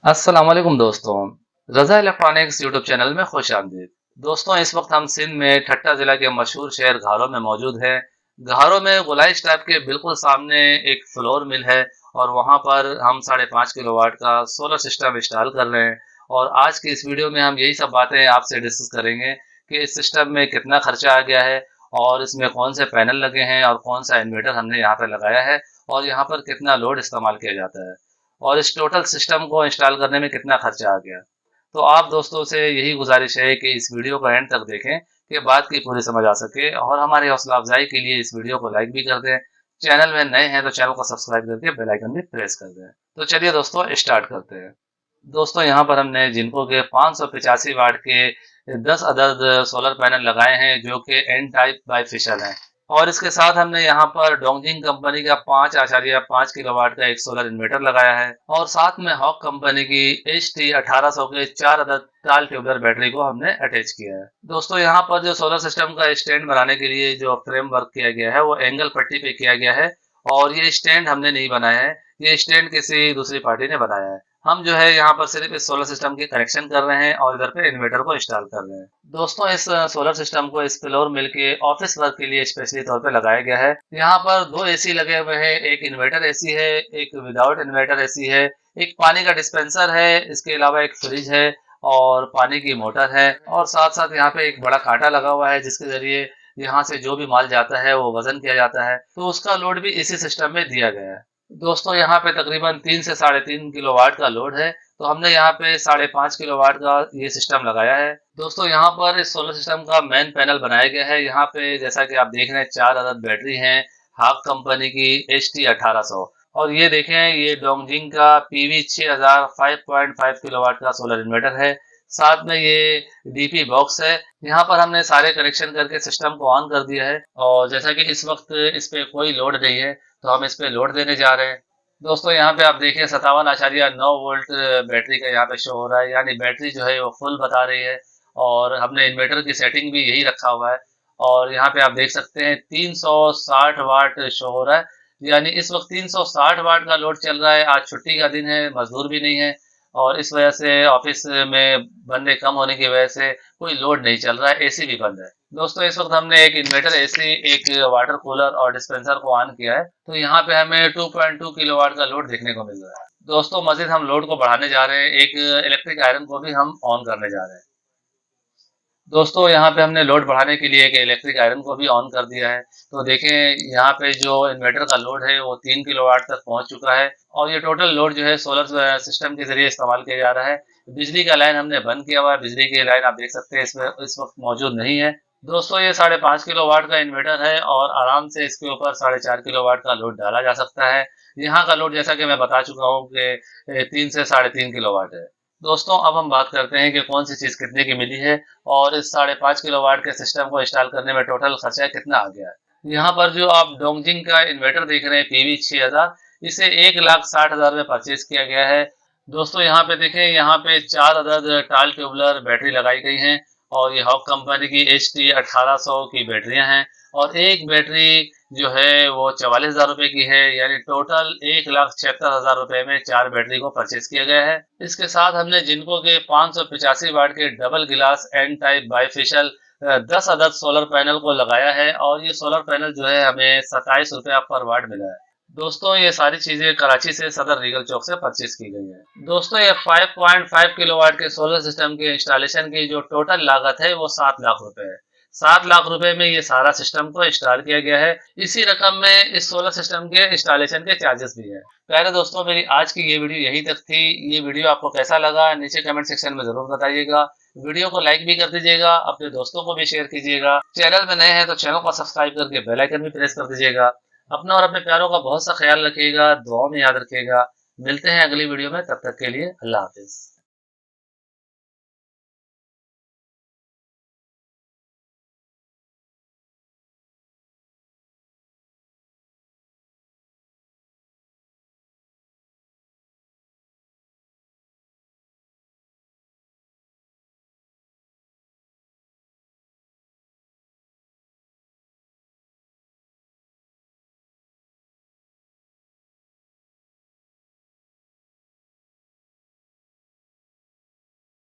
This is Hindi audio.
अस्सलाम वालेकुम दोस्तों। रज़ा इलेक्ट्रॉनिक्स यूट्यूब चैनल में खुश आमदीद। दोस्तों, इस वक्त हम सिंध में ठट्टा जिला के मशहूर शहर घारो में मौजूद हैं। घारो में गोलाई स्टैप के बिल्कुल सामने एक फ्लोर मिल है और वहाँ पर हम 5.5 किलोवाट का सोलर सिस्टम इंस्टॉल कर रहे हैं। और आज की इस वीडियो में हम यही सब बातें आपसे डिस्कस करेंगे कि इस सिस्टम में कितना खर्चा आ गया है और इसमें कौन से पैनल लगे हैं और कौन सा इन्वर्टर हमने यहाँ पे लगाया है और यहाँ पर कितना लोड इस्तेमाल किया जाता है। और इस टोटल सिस्टम को इंस्टॉल करने में कितना खर्चा आ गया। तो आप दोस्तों से यही गुजारिश है कि इस वीडियो को एंड तक देखें कि बात की पूरी समझ आ सके और हमारी हौसला अफजाई के लिए इस वीडियो को लाइक भी कर दें। चैनल में नए हैं तो चैनल को सब्सक्राइब करके बेल आइकन भी प्रेस कर दें। तो चलिए दोस्तों स्टार्ट करते हैं। दोस्तों, यहाँ पर हमने जिनको के 585 वाट के 10 अदद सोलर पैनल लगाए हैं जो कि एन टाइप बाईफिशियल हैं। और इसके साथ हमने यहाँ पर डोंगजिंग कंपनी का 5.5 किलोवाट का एक सोलर इन्वर्टर लगाया है और साथ में हॉक कंपनी की HT1800 के 4 अदद टाल ट्यूबलर बैटरी को हमने अटैच किया है। दोस्तों, यहाँ पर जो सोलर सिस्टम का स्टैंड बनाने के लिए जो फ्रेम वर्क किया गया है वो एंगल पट्टी पे किया गया है और ये स्टैंड हमने नहीं बनाया है, ये स्टैंड किसी दूसरी पार्टी ने बनाया है। हम जो है यहाँ पर सिर्फ इस सोलर सिस्टम के कनेक्शन कर रहे हैं और इधर पे इन्वर्टर को इंस्टॉल कर रहे हैं। दोस्तों, इस सोलर सिस्टम को इस फ्लोर मिल के ऑफिस वर्क के लिए स्पेशली तौर पे लगाया गया है। यहाँ पर 2 एसी लगे हुए हैं, एक इन्वर्टर एसी है, एक विदाउट इन्वर्टर एसी है, एक पानी का डिस्पेंसर है, इसके अलावा एक फ्रिज है और पानी की मोटर है और साथ साथ यहाँ पे एक बड़ा कांटा लगा हुआ है जिसके जरिए यहाँ से जो भी माल जाता है वो वजन किया जाता है, तो उसका लोड भी इसी सिस्टम में दिया गया है। दोस्तों, यहाँ पे तकरीबन 3 से 3.5 किलोवाट का लोड है, तो हमने यहाँ पे 5.5 किलोवाट का ये सिस्टम लगाया है। दोस्तों, यहाँ पर इस सोलर सिस्टम का मेन पैनल बनाया गया है। यहाँ पे जैसा कि आप देख रहे हैं 4 अदद बैटरी हैं, हाक कंपनी की HT1800। और ये देखें, ये डोंगजिंग का PV 6000 5.5 किलोवाट का सोलर इन्वर्टर है। साथ में ये DP बॉक्स है। यहाँ पर हमने सारे कनेक्शन करके सिस्टम को ऑन कर दिया है और जैसा कि इस वक्त इस पे कोई लोड नहीं है तो हम इस पे लोड देने जा रहे हैं। दोस्तों, यहाँ पे आप देखिए 57.9 वोल्ट बैटरी का यहाँ पे शो हो रहा है, यानी बैटरी जो है वो फुल बता रही है और हमने इन्वर्टर की सेटिंग भी यही रखा हुआ है। और यहाँ पे आप देख सकते हैं 360 वाट शो हो रहा है, यानी इस वक्त 360 वाट का लोड चल रहा है। आज छुट्टी का दिन है, मजदूर भी नहीं है और इस वजह से ऑफिस में बंदे कम होने की वजह से कोई लोड नहीं चल रहा है, एसी भी बंद है। दोस्तों, इस वक्त हमने एक इन्वर्टर एसी, एक वाटर कूलर और डिस्पेंसर को ऑन किया है, तो यहाँ पे हमें 2.2 किलोवाट का लोड देखने को मिल रहा है। दोस्तों, मजीद हम लोड को बढ़ाने जा रहे हैं, एक इलेक्ट्रिक आयरन को भी हम ऑन करने जा रहे हैं। दोस्तों, यहाँ पे हमने लोड बढ़ाने के लिए एक इलेक्ट्रिक आयरन को भी ऑन कर दिया है। तो देखें, यहाँ पे जो इन्वर्टर का लोड है वो 3 किलोवाट तक पहुंच चुका है और ये टोटल लोड जो है सोलर सिस्टम के जरिए इस्तेमाल किया जा रहा है। बिजली का लाइन हमने बंद किया हुआ है, बिजली की लाइन आप देख सकते हैं इसमें इस वक्त मौजूद नहीं है। दोस्तों, ये 5.5 किलोवाट का इन्वर्टर है और आराम से इसके ऊपर 4.5 किलोवाट का लोड डाला जा सकता है। यहाँ का लोड जैसा कि मैं बता चुका हूँ कि 3 से 3.5 किलोवाट है। दोस्तों, अब हम बात करते हैं कि कौन सी चीज़ कितने की मिली है और इस 5.5 किलोवाट के सिस्टम को इंस्टॉल करने में टोटल खर्चा कितना आ गया है। यहाँ पर जो आप डोंगजिंग का इन्वर्टर देख रहे हैं PV 6000, इसे 1,60,000 में परचेज किया गया है। दोस्तों, यहाँ पे देखें, यहाँ पे 4 अदद टाल ट्यूबलर बैटरी लगाई गई हैं और ये हॉक कंपनी की HT1800 की बैटरियां हैं और एक बैटरी जो है वो 44,000 रुपए की है, यानी टोटल 1,76,000 रुपए में 4 बैटरी को परचेज किया गया है। इसके साथ हमने जिनको के 585 वाट के डबल गिलास एन टाइप बाईफिशियल 10 अदद सोलर पैनल को लगाया है और ये सोलर पैनल जो है हमें 27 रुपया पर वाट मिला है। दोस्तों, ये सारी चीजें कराची से सदर रीगल चौक से परचेज की गई है। दोस्तों, ये 5.5 किलोवाट के सोलर सिस्टम के इंस्टॉलेशन की जो टोटल लागत है वो 7 लाख रुपए है। 7 लाख रुपए में ये सारा सिस्टम को इंस्टॉल किया गया है। इसी रकम में इस सोलर सिस्टम के इंस्टॉलेशन के चार्जेस भी है। प्यारे दोस्तों, मेरी आज की ये वीडियो यहीं तक थी। ये वीडियो आपको कैसा लगा नीचे कमेंट सेक्शन में जरूर बताइएगा। वीडियो को लाइक भी कर दीजिएगा, अपने दोस्तों को भी शेयर कीजिएगा। चैनल में नए हैं तो चैनल को सब्सक्राइब करके बेल आइकन भी प्रेस कर दीजिएगा। अपना और अपने प्यारों का बहुत सा ख्याल रखिएगा, दुआओं में याद रखिएगा। मिलते हैं अगली वीडियो में, तब तक के लिए अल्लाह हाफिज।